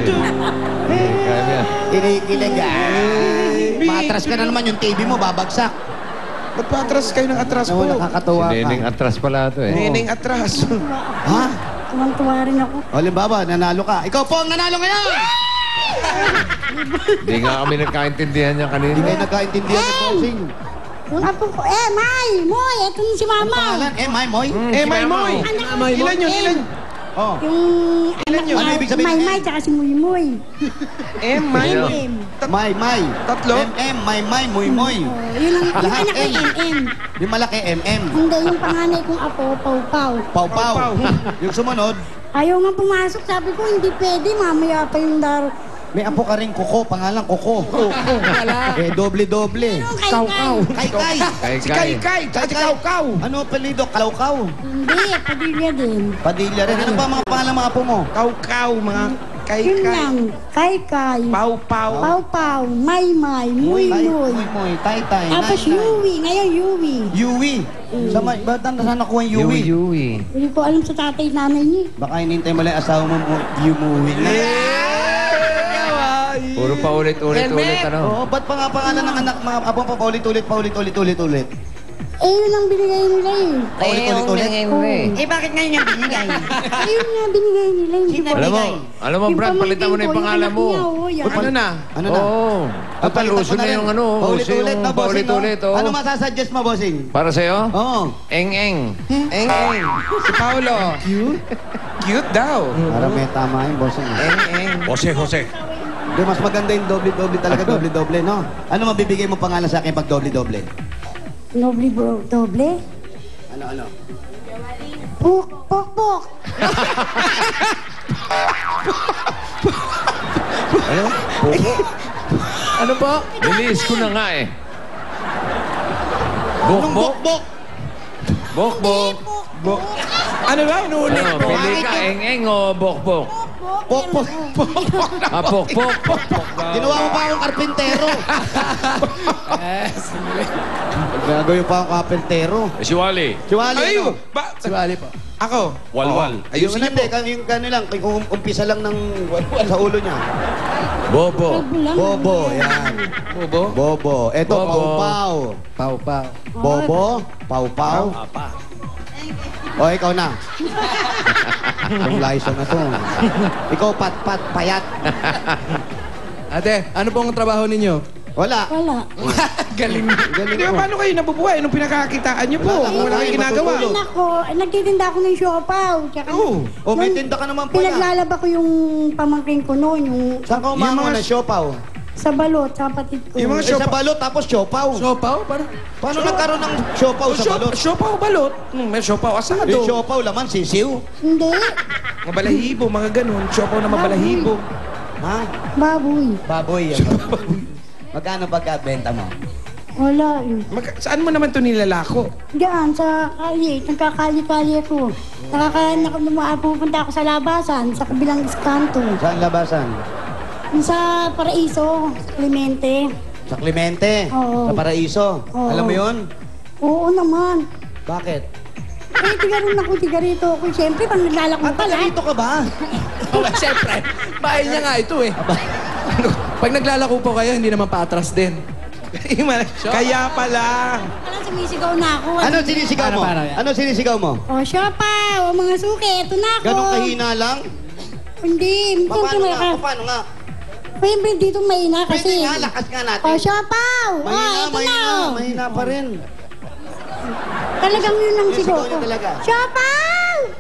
Kaya mo yan. Kinikilig Matras ka na naman yung TV mo, babagsak. Ba't pa atras kayo ng atras po? Nakakatawa Si Neneng atras pala ito eh. Neneng atras. Ha? Tuwang-tuwa rin ako. O, halimbawa, nanalo ka. Ikaw po ang nanalo ngayon! Hindi nga kami nagkaintindihan niya kanina. Hindi kayo nagkaintindihan ng bossing. Yung apo ko, May! Moy! Ito yung si Mama. Pangalan, May Moy? May Moy. Ilan yun? Ilan? Oh. Yung anak yun? Ano ibig sabihin? May tsaka si Muy Muy. May. May. Tatlo? May, Moy. Yun ang Lahat anak ko, M. MM. Yung malaki, MM. Hindi, yung panganay kong apo, Pau Pau. Pau. Yung sumunod, Ayaw nga pumasok. Sabi ko, hindi pwede. Mamaya pa yung daro. may apo ka rin, Koko. Pangalan, Koko. Doble-doble. Kau-kau. Kay. Si Kay. Tsaka si Kaw-Kaw. Ano apelido? Kalawkaw. Hindi, padilya din. Padilla rin. Ano ba mga pangalan mga apo mo? Kaw-Kaw, mga Yun Kay. lang. Kay. Pau-Pau. Pau Pau. May. Muy. Moy. Tay. Tapos Yui. Ngayon Yui. Yui. Ba't saan nakuha yung Yui? Yui. Hindi ko alam sa tatay nanay niya. Baka hinintay mo lang yung asawa mo Yumuwi na. Puro pa ulit-ulit ano. Oo, ba't pa nga pangalan ng anak mga apo pa paulit-ulit? Eh, yun ang binigay nila eh. Paulit-ulit? Eh, bakit ngayon yung binigay? Ayun nga binigay nila. Hindi ko Alam mo, Brad, palitan mo na yung pangalan mo. Ano na? Ano na? Oo. Total, uso na yung ano. Paulit-ulit na, bossing. Paulit-ulit, oo. Ano masasuggest mo, bossing? Para sa'yo? Oo. Eng-eng. Eng. Si Paolo. Cute daw. Para may tama yung bossing. Eng. Jose. Di, mas maganda yung doble-doble talaga, doble-doble, no? Ano mabibigay mo pangalan sa akin pag doble-doble? Doble bro. Doble? Ano? Puk. Ano po? Bilis ko na nga eh. Anong Bok-bok. bok-bok? Bok-bok. Ano ba? Inuulit Ano, mo? pili ka, eng-eng o bok-bok? Pok-pok. Ah, pok-pok. Ginawa mo pa akong karpintero. Gagawin pa akong karpintero. Si Wally. Si Wally, Ayo! ano? Si Wally po. Ako? Walwal. Ayusin niyo, yung gano'n lang, kung umpisa lang ng sa ulo niya. Bobo. Bobo, yan. Bobo. Eto, Bobo. Pau-pau. Bobo, Pau-pau. O, ikaw na. Yung Lyson na to. Ikaw, pat-pat, payat. Ate, ano pong trabaho ninyo? Wala. Galing. Di ba, paano kayo nabubuhay? Anong pinakakakitaan niyo po? Wala lang. Wala kayong ginagawa. Anak ko, nagtitinda ako ng siopaw. Tsaka O, may tinda ka naman pala. pinaglalaba ko yung pamangkin ko noon, yung Saan ka umango mga na siopaw? sa balot, sa kapatid ko. Yung mga Sa balot, tapos siopaw. Siopaw? Paano nagkaroon ng siopaw sa balot? Siopaw balot. May siopaw asado. Yung siopaw, laman, sisiw. Hindi, Mga balahibo, mga ganun. Siopaw na mabalahibo. Ha? baboy. Baboy yan. Magkano pagkabenta mo? Wala eh. Saan mo naman ito nilalako? Diyan, sa kali, nagkakali-kali ako. Pupunta ako sa labasan, sa kabilang iskanto. Saan labasan? Sa Paraiso, Clemente. Sa Clemente? Oo. Sa Paraiso? Oo. Alam mo yun? Oo naman. Bakit? Eh, tiga rito ako. Siyempre, pag naglalako ka lang. Dito ka ba? Siyempre, bahay niya nga ito eh. Pag naglalako po kayo, hindi naman paatras din. Kaya pala. Wala, sumisigaw na ako. Ano sinisigaw mo? Ano sinisigaw mo? O, siya pa. O, mga suki, eto na ako. Ganong kahina lang? Hindi. Paano nga? Pwede dito mahina kasi. Pwede nga, lakas nga natin. O, siya pa. O, eto na. O. Mahina pa rin. Talagang yun ang Yung sigaw sigaw niya ko. talaga. Siya pa.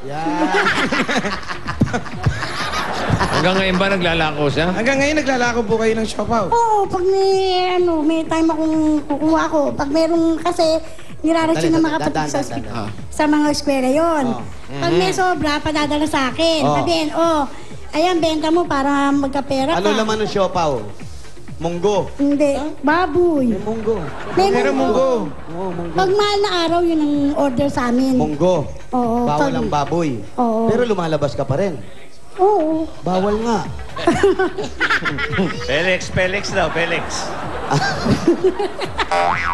Yan. Hanggang ngayon ba naglalako siya? Hanggang ngayon naglalako po kayo ng siopaw. Oo, pag may time akong kukuha ko. Pag merong kasi, nirarating na mga kapatid sa mga eskwela yon. Pag may sobra, padadala sa akin. Sabihin, ayan, benta mo para magkapera ka. Ano laman ng siopaw? Munggo. Hindi, baboy. Munggo. Pero munggo. Oo, munggo. Pag mahal na araw, yun ang order sa amin. Munggo. Oo. Bawal ang baboy. Oo. Pero lumalabas ka pa rin. Oo. Bawal nga. Felix daw, Felix.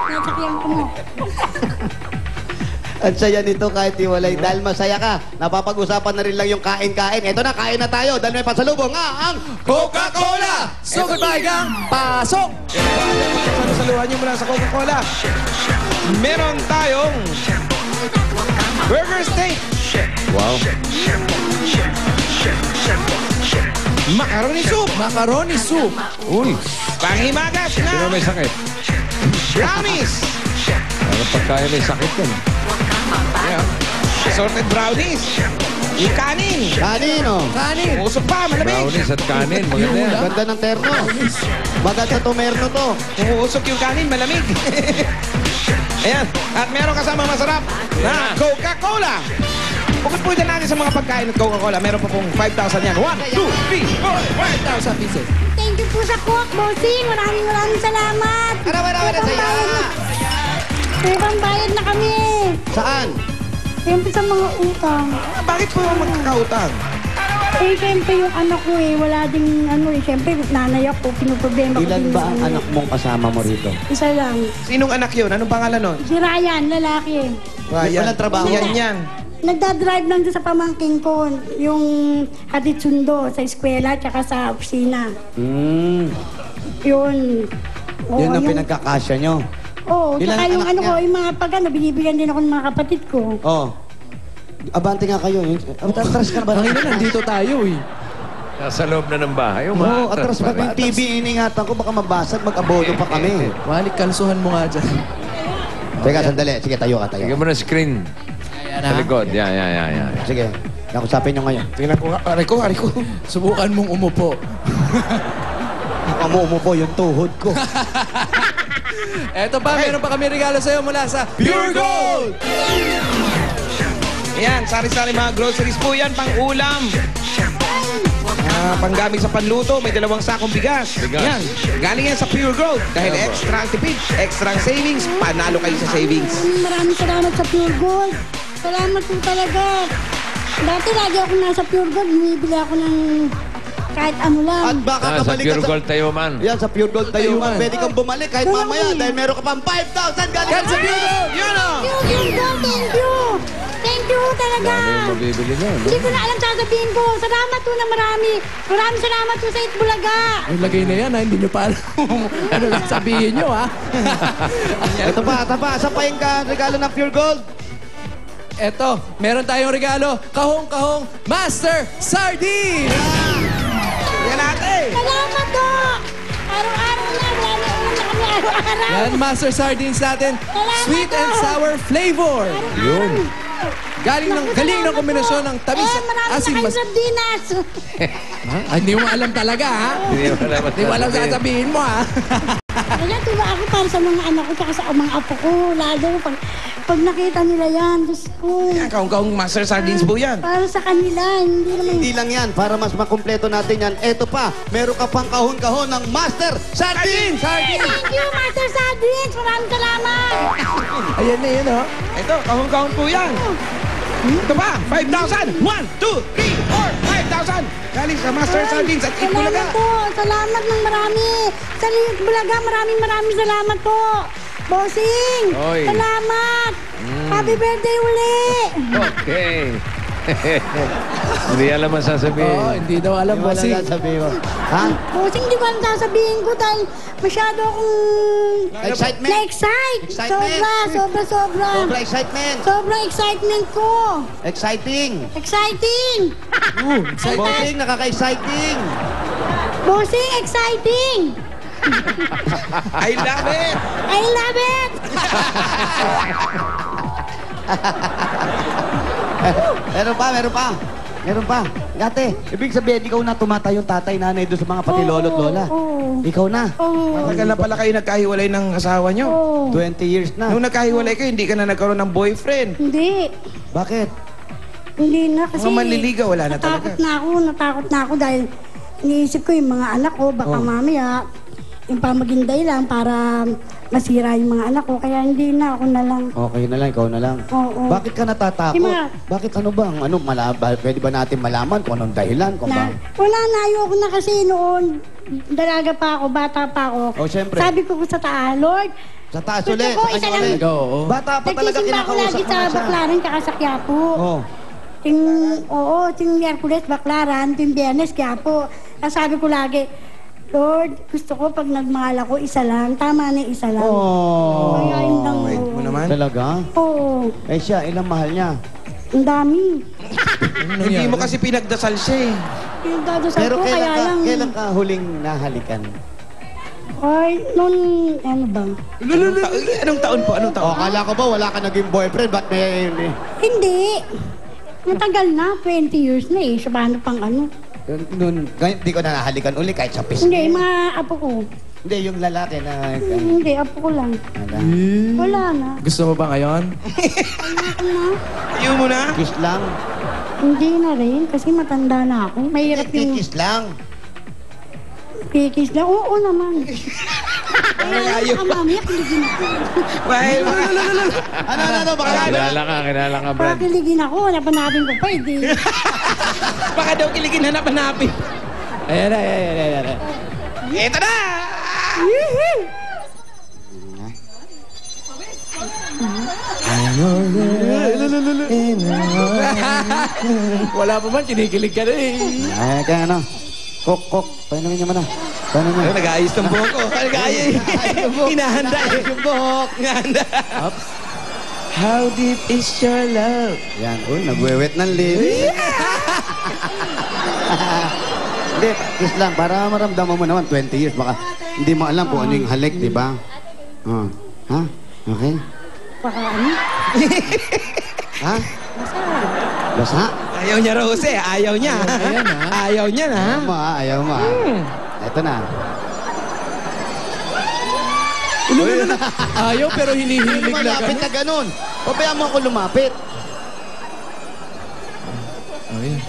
Nasakyan ko mo. At saya nito kahit iwalay. Dahil masaya ka, napapag-usapan na rin lang yung kain-kain. Eto na, kain na tayo. Dahil may pasalubong nga ang Coca-Cola! So goodbye gang, pasok! Saluhan niyo mula sa Coca-Cola. Meron tayong burger steak, Wow. macaroni soup, Macaroni soup. Uy, panghimagas sino na may sakit? brownies, Ano pagkain may sakit yan? assorted brownies, yung kanin, kanin, oh. Kanin. usok pa, malamig. Brownies at kanin. Maganda yan. Ganda ng terno. Maganda to merno to. Umuusok yung kanin, malamig. Ayan. At meron kasama masarap na Coca-Cola. Bukod po dyan natin sa mga pagkain at Coca-Cola, meron pa pong 5,000 yan. 1, 2, 3, 4, 5,000 pieces. Thank you po sa Coke, bossing. Maraming salamat. Maraming May saya. pambayad na- May pambayad na kami. Saan? Siyempre sa mga utang. Bakit po magkakautang? Eh, siyempre yung anak ko wala ding siyempre nanay ako, pinuproblema ko. Ilan din ba yung ang anak mong kasama mo rito? Isa lang. Sinong anak yun? Anong pangalan nun? Si Ryan, lalaki. Walang trabaho. Yan. Nagdadrive lang doon sa pamangking ko, yung hatid sundo sa eskwela tsaka sa opisina. Yun. Oo, Yun ang yung- pinagkakasya nyo. Oo, Ilan tsaka ang yung anak niya? yung mga binibigyan din ako ng mga kapatid ko. Oh. Abante nga kayo. Atras ka na ba? Tangina, nandito tayo eh. Nasa loob na ng bahay. Oo, atras pa. Yung TV, iningatan ko, baka mabasag, mag-abono pa kami. Walik, kalsuhan mo nga dyan. Teka, sandali. Sige, tayo ka, tayo. Tignan mo na screen. Sa likod. Yan. Sige, nakusapin nyo ngayon. Tingnan ko nga. Aray ko. Subukan mong umupo. Umupo yung tuhod ko. Eto pa, meron pa kami regalo sa'yo mula sa Pure Gold! Yan, sari-sari mga groceries po yan, pang-ulam. Panggamit sa panluto, may 2 sakong bigas. Yan, galing yan sa Pure Gold. Dahil extra ang tipid, extra ang savings, panalo kayo sa savings. Maraming salamat sa Pure Gold. Salamat po talaga. Dati lagi ako nasa Pure Gold, bumibili ako ng kahit ano lang. At baka Sa kabalik Pure ka sa... Gold tayo man. Yan, sa Pure Gold tayo. Tayuan. Pwede kang bumalik kahit mamaya dahil meron ka pang 5,000 galing Yan sa Pure Gold! Yun o! Thank you, Pure Gold. Thank you. Thank you talaga. Dami yung mabibili na. No? Hindi ko na alam sasabihin ko. Salamat po na marami. Maraming salamat po sa Itbulaga. Yung lagay na yan, ha? Hindi nyo pa alam ano lang sabihin nyo, ha? Ito pa. Asa pa yung regalo ng Pure Gold? Eto, meron tayong regalo. Kahong-kahong Master Sardine! Yan natin! Salamat po. Araw-araw na. Wala na ulam na kami araw-araw. Yan, Master Sardines natin. Sweet and sour flavor. Yun. Galing ng kombinasyon ng tamis at marami asin. na kayong sardinas. Hindi mo alam talaga, ha? Hindi mo alam sasabihin mo, ha? Kaya tuwa ako para sa mga anak ko at sa mga apo ko. Lalo pag nakita nila yan, Diyos ko. Yan, kaung-kaung Master Sardines po yan. Para sa kanila, hindi naman. Hindi lang yan. Para mas makumpleto natin yan. Ito pa. Meron ka pang kahon-kahon ng Master Sardines! Thank you, Master Sardines. Maraming salamat. Ayan na yun, ha? Ito, kahon-kahon po yan. Ito pa, 5,000! 1, 2, 3, 4, 5,000! Galing sa Master Sardines at Itbulaga. Salamat po. Salamat ng marami. Sa Itbulaga, maraming salamat po. Bossing, Oy. salamat. Happy birthday uli. Okay. Hindi alam ang sasabihin. Oo, hindi daw alam, Wala bossing. lang sabihin mo. Ha? Bossing, di ko alam sasabihin ko dahil masyado akong Excitement? na-excite. Excitement. Sobra. Sobra excitement. Sobrang excitement ko. Exciting. Exciting. Bossing, nakaka-exciting. Bossing, exciting. I love it! I love it. Meron pa. Ate, ibig sabihin, ikaw na tumatay yung tatay, nanay doon sa mga pati lolo't lola. Oo. Ikaw na. Oh. Matagal na pala kayo nagkahiwalay ng asawa nyo. Oh. 20 years na. Nung nagkahiwalay kayo, hindi ka na nagkaroon ng boyfriend. Hindi. Bakit? Hindi na kasi... Mga manliligaw, wala na talaga. Natakot na ako dahil iniisip ko yung mga anak ko, baka mamaya yung pamaging dahilan para masira yung mga anak ko. Kaya hindi na, ako na lang. Okay na lang, ikaw na lang. Oo. Bakit ka natatakot? Di ba? Bakit ano bang? Pwede ba natin malaman kung anong dahilan? Kung ba? Wala na, ayoko na kasi noon. Dalaga pa ako, bata pa ako. Oh, syempre. Sabi ko sa taas, Lord, Sa taas Gusto ulit. ko, Sa isa kanya lang. ulit. Talaga, oo. Bata pa talaga Nagsisimba ako kinakausap lagi mo sa na siya. Baklaran tsaka sa Quiapo. Oh. Ting Miyerkules, Baklaran, ting Biyernes, Quiapo. Tapos sabi ko lagi, Lord, gusto ko pag nagmahal ako, isa lang. Tama na yung isa lang. Oh. Kaya yun lang. Wait oo. mo naman. Talaga? Oo. Eh siya, ilang mahal niya? Ang dami. Hindi mo kasi pinagdasal siya eh. Pinagdadasal Pero ko, kaya lang. kailan ka huling nahalikan? Ay, noon, ano ba? Anong taon po? Anong taon? Oh, kala ko ba wala ka naging boyfriend? Ba't may... Hindi. Matagal na, 20 years na eh. So, paano pang ano? Noon, hindi ko na nahalikan uli kahit sa pisngi. Hindi, mga apo ko. Hindi, yung lalaki na... Hindi, apo ko lang. Wala. Wala na. Gusto mo ba ngayon? Ayaw mo na? Kiss lang. Hindi na rin, kasi matanda na ako. Mahirap yung Kiss lang. kikis na. Oo naman. Parang ayaw. Baka mamaya kiligin ako. Well, Ano, baka Kilala ka, Baka Brad. kiligin ako, napanapin ko pa, hindi. baka daw kiligin hanap-hanapin. Ayan na, ayan na. Ito na! Wala pa man, kinikilig ka na eh. Ay, kaya ano? Kok. Painumin niyo muna. Painumin. Ay, nag-aayos ng buhok ko. Nag-aayos. Hinahanda eh. Yung buhok. Hinahanda. How deep is your love? Yan. Uy, nagwewet ng lips. Hindi, kiss lang. Para maramdaman mo naman, 20 years. Baka hindi mo alam kung ano yung halik, di ba? Oh. Ha? Okay? Baka ano? Ha? Basa? Ayaw niya, Rose. Ayaw niya. Ayan, ha? Ayaw niya na. Ayaw mo, Ito na. Ayaw pero hinihilig na Lumapit gano'n. na ganun. Pabayaan mo ako lumapit. Ayan.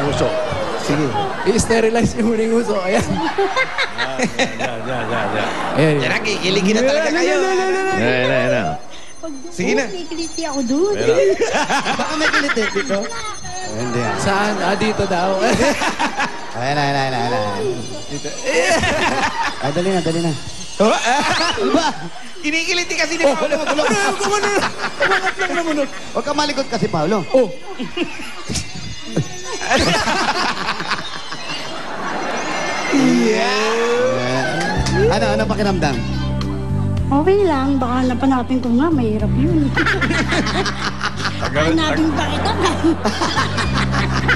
Uso. Sige. I-sterilize niyo muna yung uso. Ayan. Ayan. Yan na, kikiligin na talaga kayo. Ayan. Sige na. Kikiliti ako doon. Baka may kilit dito. Hindi yan. Saan? Dito daw. Ayan. Dito. Ay, dali na. Oh, ba? Kinikiliti kasi ni Paolo. Umangat lang naman. Huwag ka malikot kasi, Paolo. Oh. Ano pakiramdam? Okay lang, baka napanapin ko nga, mahirap yun. Hanapin pa kita na.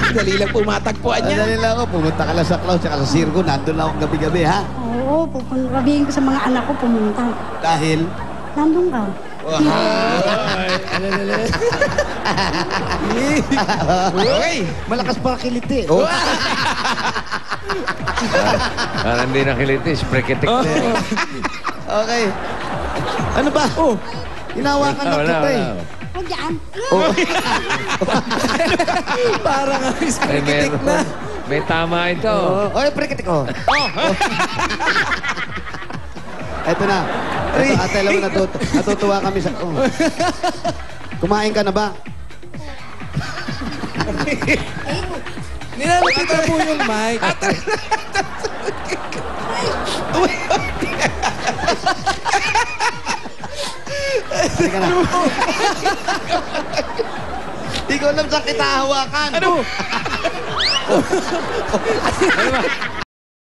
Dali lang pumatagpuan niya. Dali lang ako, pumunta ka lang sa Klaus at sa Circo, nandun lang ako gabi-gabi, ha? Oo, sabihin ko sa mga anak ko pumunta. Dahil... Nandun ka. Okay. Malakas pa kiliti. Parang hindi nakilitis. Prekitik na. Okay. Ano ba? Hinawakan lang kita eh. Huwag yan. Parang ang Ay, ispikitik na. may tama ito. Oy, prekitik ko. Eto na. Ito, ate, alam mo, natutuwa kami sa... Kumain ka na ba? Nilalapit na po yung mic. Hindi ka na. Hindi ko alam saan kita hawakan. Ano?